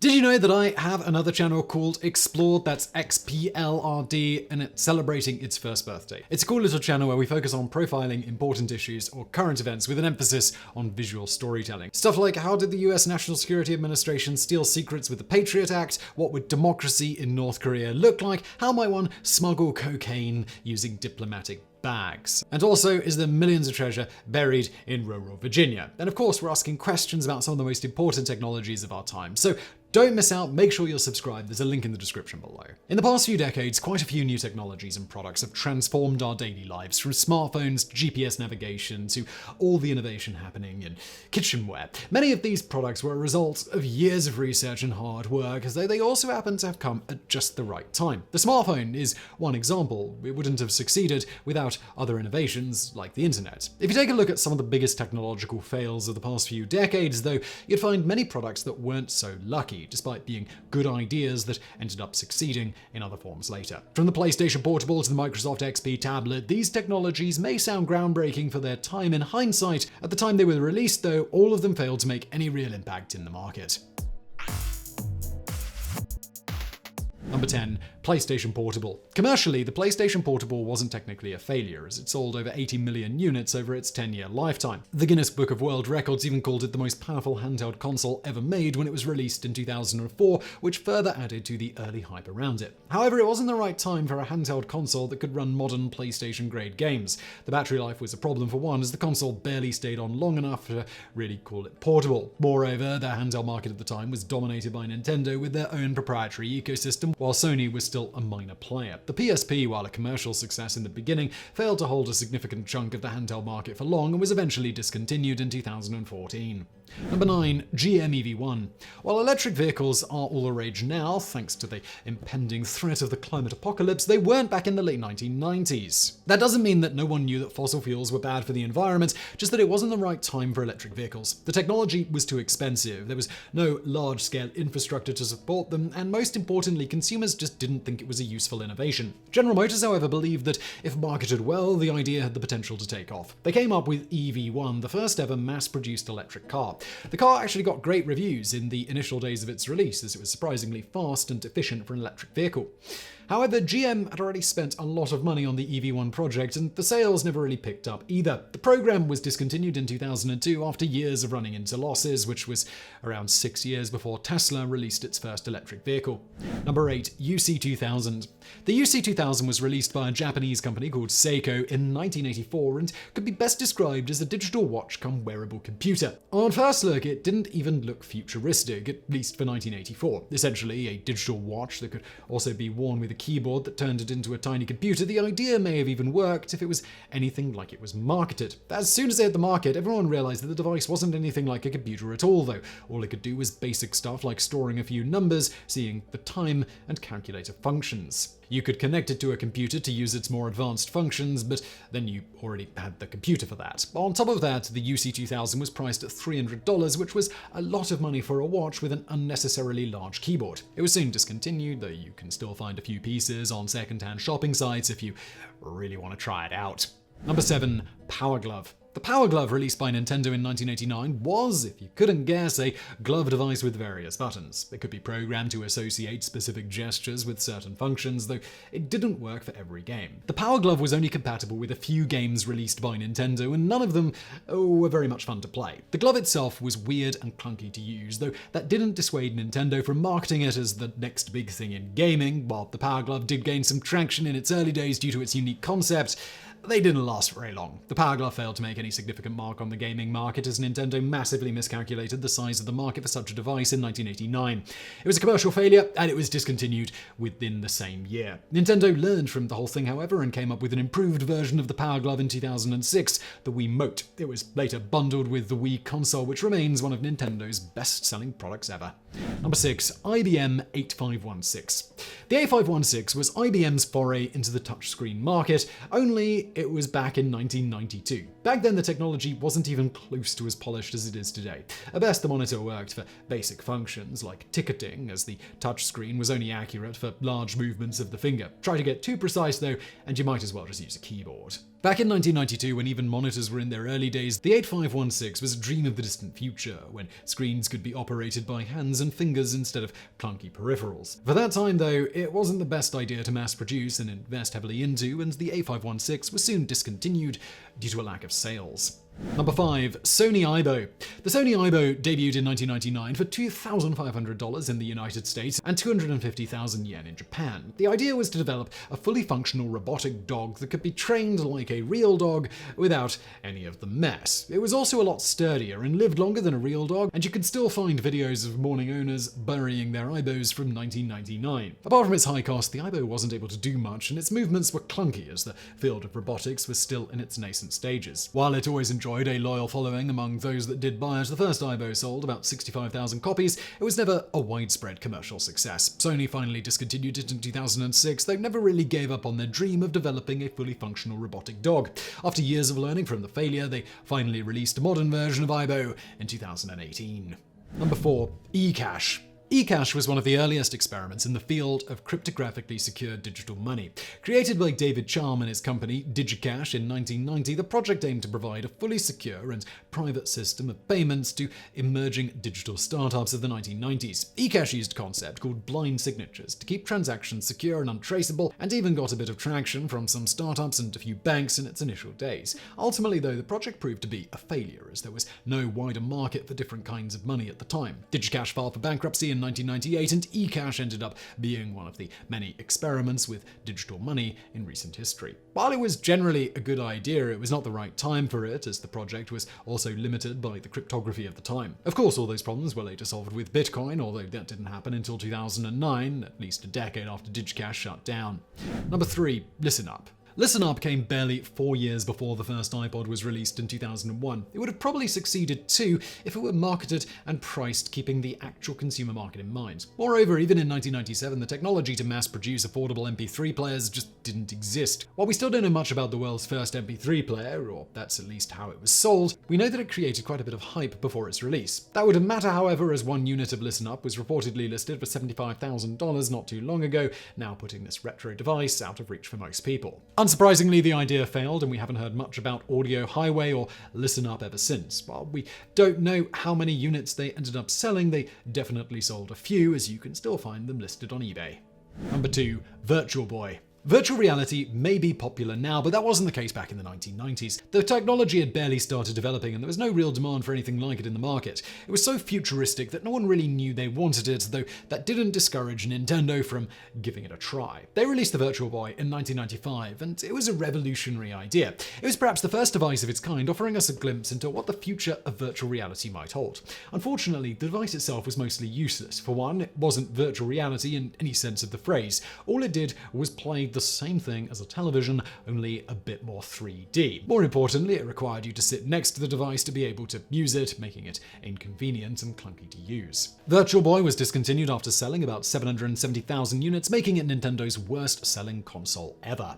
Did you know that I have another channel called Explored, that's XPLRD, and it's celebrating its first birthday? It's a cool little channel where we focus on profiling important issues or current events with an emphasis on visual storytelling. Stuff like, how did the US National Security Administration steal secrets with the Patriot Act? What would democracy in North Korea look like? How might one smuggle cocaine using diplomatic bags? And also, is there millions of treasure buried in rural Virginia? And of course, we're asking questions about some of the most important technologies of our time. So don't miss out, make sure you're subscribed, there's a link in the description below. In the past few decades, quite a few new technologies and products have transformed our daily lives, from smartphones to GPS navigation to all the innovation happening in kitchenware. Many of these products were a result of years of research and hard work, as though they also happen to have come at just the right time. The smartphone is one example. It wouldn't have succeeded without other innovations like the internet. If you take a look at some of the biggest technological fails of the past few decades, though, you'd find many products that weren't so lucky, despite being good ideas that ended up succeeding in other forms later. From the PlayStation Portable to the Microsoft XP tablet, these technologies may sound groundbreaking for their time in hindsight. At the time they were released, though, all of them failed to make any real impact in the market. Number 10. PlayStation Portable. Commercially, the PlayStation Portable wasn't technically a failure, as it sold over 80 million units over its 10-year lifetime. The Guinness Book of World Records even called it the most powerful handheld console ever made when it was released in 2004, which further added to the early hype around it. However, it wasn't the right time for a handheld console that could run modern PlayStation-grade games. The battery life was a problem for one, as the console barely stayed on long enough to really call it portable. Moreover, the handheld market at the time was dominated by Nintendo with their own proprietary ecosystem, while Sony was still a minor player. The PSP, while a commercial success in the beginning, failed to hold a significant chunk of the handheld market for long and was eventually discontinued in 2014. Number 9. GM EV1. While electric vehicles are all the rage now, thanks to the impending threat of the climate apocalypse, they weren't back in the late 1990s. That doesn't mean that no one knew that fossil fuels were bad for the environment, just that it wasn't the right time for electric vehicles. The technology was too expensive, there was no large-scale infrastructure to support them, and most importantly, consumers just didn't think it was a useful innovation. General Motors, however, believed that if marketed well, the idea had the potential to take off. They came up with EV1, the first ever mass-produced electric car. The car actually got great reviews in the initial days of its release, as it was surprisingly fast and efficient for an electric vehicle. However, GM had already spent a lot of money on the EV1 project, and the sales never really picked up either. The program was discontinued in 2002 after years of running into losses, which was around 6 years before Tesla released its first electric vehicle. Number 8. UC2000. The UC2000 was released by a Japanese company called Seiko in 1984 and could be best described as a digital watch come wearable computer. On first look, it didn't even look futuristic, at least for 1984. Essentially, a digital watch that could also be worn with a keyboard that turned it into a tiny computer. The idea may have even worked if it was anything like it was marketed. As soon as it hit the market, everyone realized that the device wasn't anything like a computer at all, though. All it could do was basic stuff like storing a few numbers, seeing the time, and calculator functions. You could connect it to a computer to use its more advanced functions, but then you already had the computer for that. On top of that, the UC2000 was priced at $300, which was a lot of money for a watch with an unnecessarily large keyboard. It was soon discontinued, though you can still find a few pieces on second-hand shopping sites if you really want to try it out. Number 7. Power Glove. The Power Glove, released by Nintendo in 1989, was, if you couldn't guess, a glove device with various buttons. It could be programmed to associate specific gestures with certain functions, though it didn't work for every game. The Power Glove was only compatible with a few games released by Nintendo, and none of them were very much fun to play. The glove itself was weird and clunky to use, though that didn't dissuade Nintendo from marketing it as the next big thing in gaming. While the Power Glove did gain some traction in its early days due to its unique concept, they didn't last very long. The Power Glove failed to make any significant mark on the gaming market, as Nintendo massively miscalculated the size of the market for such a device in 1989. It was a commercial failure, and it was discontinued within the same year. Nintendo learned from the whole thing, however, and came up with an improved version of the Power Glove in 2006, the Wiimote. It was later bundled with the Wii console, which remains one of Nintendo's best-selling products ever. Number 6. IBM 8516. The 8516 was IBM's foray into the touchscreen market, only it was back in 1992. Back then, the technology wasn't even close to as polished as it is today. At best, the monitor worked for basic functions like ticketing, as the touchscreen was only accurate for large movements of the finger. Try to get too precise, though, and you might as well just use a keyboard. Back in 1992, when even monitors were in their early days, the 8516 was a dream of the distant future, when screens could be operated by hands and fingers instead of clunky peripherals. For that time, though, it wasn't the best idea to mass produce and invest heavily into, and the 8516 was soon discontinued due to a lack of sales. Number 5. Sony IBO. The Sony IBO debuted in 1999 for $2,500 in the United States and 250,000 yen in Japan. The idea was to develop a fully functional robotic dog that could be trained like a real dog without any of the mess. It was also a lot sturdier and lived longer than a real dog, and you could still find videos of mourning owners burying their IBOs from 1999. Apart from its high cost, the IBO wasn't able to do much, and its movements were clunky as the field of robotics was still in its nascent stages. While it always enjoyed a loyal following among those that did buy it, the first IBO sold about 65,000 copies. It was never a widespread commercial success. Sony finally discontinued it in 2006, though never really gave up on their dream of developing a fully functional robotic dog. After years of learning from the failure, they finally released a modern version of IBO in 2018. Number 4. Ecash. Ecash was one of the earliest experiments in the field of cryptographically secured digital money. Created by David Charm and his company Ecash in 1990, the project aimed to provide a fully secure and private system of payments to emerging digital startups of the 1990s. Ecash used a concept called blind signatures to keep transactions secure and untraceable, and even got a bit of traction from some startups and a few banks in its initial days. Ultimately, though, the project proved to be a failure, as there was no wider market for different kinds of money at the time. Ecash filed for bankruptcy in 1998, and Ecash ended up being one of the many experiments with digital money in recent history. While it was generally a good idea, it was not the right time for it, as the project was also limited by the cryptography of the time. Of course, all those problems were later solved with Bitcoin, although that didn't happen until 2009, at least a decade after Ecash shut down. Number 3. ListenUp. ListenUp came barely 4 years before the first iPod was released in 2001. It would have probably succeeded too if it were marketed and priced keeping the actual consumer market in mind. Moreover, even in 1997, the technology to mass produce affordable MP3 players just didn't exist. While we still don't know much about the world's first MP3 player, or that's at least how it was sold, we know that it created quite a bit of hype before its release. That wouldn't matter, however, as one unit of ListenUp was reportedly listed for $75,000 not too long ago, now putting this retro device out of reach for most people. Unsurprisingly, the idea failed, and we haven't heard much about Audio Highway or ListenUp ever since. While we don't know how many units they ended up selling, they definitely sold a few, as you can still find them listed on eBay. Number 2. Virtual Boy. Virtual reality may be popular now, but that wasn't the case back in the 1990s. The technology had barely started developing, and there was no real demand for anything like it in the market. It was so futuristic that no one really knew they wanted it, though that didn't discourage Nintendo from giving it a try. They released the Virtual Boy in 1995, and it was a revolutionary idea. It was perhaps the first device of its kind, offering us a glimpse into what the future of virtual reality might hold. Unfortunately, the device itself was mostly useless. For one, it wasn't virtual reality in any sense of the phrase. All it did was play the same thing as a television, only a bit more 3D. More importantly, it required you to sit next to the device to be able to use it, making it inconvenient and clunky to use. Virtual Boy was discontinued after selling about 770,000 units, making it Nintendo's worst-selling console ever.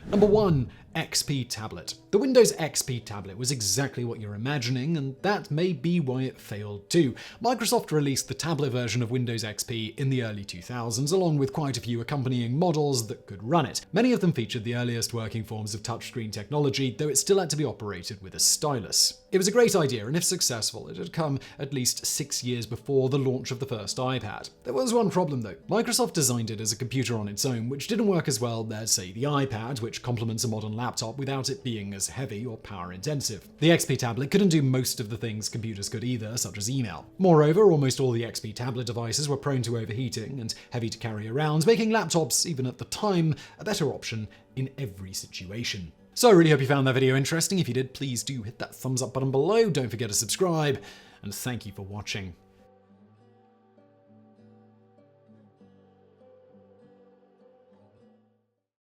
Number 1. XP Tablet. The Windows XP tablet was exactly what you're imagining, and that may be why it failed too. Microsoft released the tablet version of Windows XP in the early 2000s, along with quite a few accompanying models that could run it. Many of them featured the earliest working forms of touchscreen technology, though it still had to be operated with a stylus. It was a great idea, and if successful, it had come at least 6 years before the launch of the first iPad. There was one problem though. Microsoft designed it as a computer on its own, which didn't work as well as, say, the iPad, which complements a modern laptop without it being as heavy or power intensive. The XP tablet couldn't do most of the things computers could either, such as email. Moreover, almost all the XP tablet devices were prone to overheating and heavy to carry around, making laptops, even at the time, a better option in every situation. So I really hope you found that video interesting. If you did, please do hit that thumbs up button below. Don't forget to subscribe, and thank you for watching.